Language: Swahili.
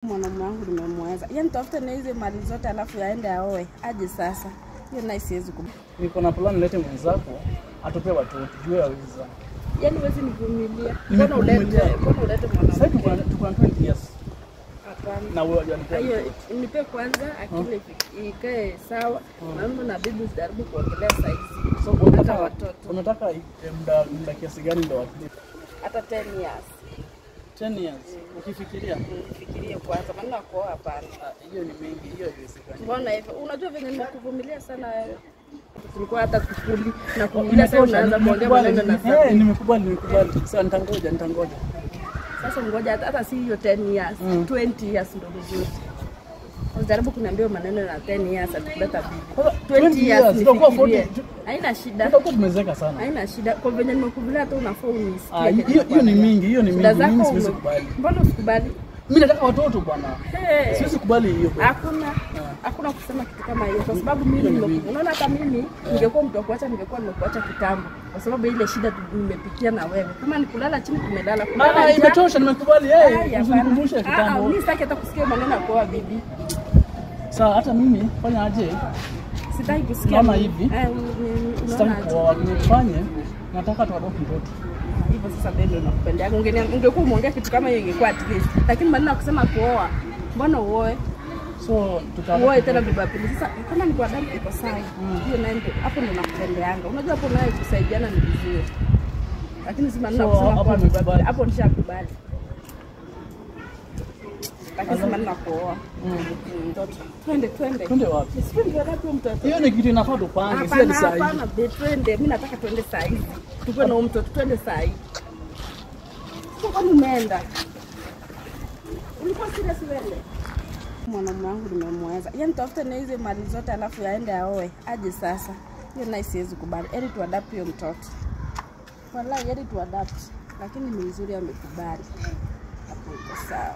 Mwanamume wangu nimemweza. Yeye nitafute na hizo mali zote alafu yaende aoe. Aje sasa. Hiyo naye siwezi kubali. Niko na plan nilete mwenzako atupe watoto. Juu ya wiza. Yaani huwezi nivumilia. Mbona ulete mwanamume? Sasa tuko na 20 years. Hapana. Na wewe unanipa. Hiyo nipe kwanza akili ikae sawa. Mambo na bibi usijaribu kuongelea saa hizi. So unataka watoto. Unataka muda kiasi gani ndio watoto? Hata 10 years. 10 years. Ukifikiria kwanza maana kwa hapana. Hiyo ni mingi, hiyo haiwezekani. Mbona hivyo? Unajua venye nimekuvumilia sana wewe. Tulikuwa hata kukuli na kuongea sasa unaanza kuongea maneno na sasa. Nimekubali. Sasa nitangoja. Sasa ngoja hata si hiyo 10 years, 20 years ndio vizuri. Unajaribu kuniambia maneno na 10 years atakubeta bibi. 20 years itakuwa 40. Haina shida. Tutakuwa tumezeka sana. Haina shida. Kwa venye nimekuvumilia hata unafaa unisikie. Hiyo ni mingi, Mimi siwezi kubali. Mbona usikubali? Mimi nataka watoto bwana. Siwezi kubali hiyo bwana. Hakuna kusema kitu kama hiyo kwa sababu mimi unaona hata mimi ningekuwa mtu wa kuacha ningekuwa nimekuacha kitambo kwa sababu ile shida nimepitia na wewe. Kama ni kulala chini tumelala. Imetosha nimekubali usinikumbushe kitambo. Mimi sitaki hata kusikia maneno kwa bibi. Sawa hata mimi fanya aje? Sitaki kusikia kama hivi. Sitaki kwa nifanye nataka tuadopt mtoto. Hivyo sasa ndio nakupendea. Ungekuwa umeongea kitu kama hiyo ingekuwa at least. Lakini maneno kusema kuoa. Mbona uoe? So uoe tena bibi pili. Sasa kama ni kwa damu iko sawa. Hiyo nayo hapo ndo nakupendeanga. Unajua hapo nayo kusaidiana ni vizuri. Lakini si maneno kusema kwa bibi pili. Hapo nishakubali. Lakini si maneno kuoa. Mtoto. Twende wapi? Twende wapi mtoto? Hiyo ni kitu inafaa tupange, si hadi saa hii. Hapana, twende. Mimi nataka twende saa hii. Tuko na mtoto twende saa hii. Kwa nini umeenda? Ulikuwa serious wewe? Mwanamume wangu nimemweza. Yeye nitafute na hizo mali zote alafu yaende aoe. Aje sasa. Hiyo naye siwezi kubali. Heri tuadapt hiyo mtoto. Wallahi heri tuadapt. Lakini ni nzuri amekubali. Hapo iko sawa.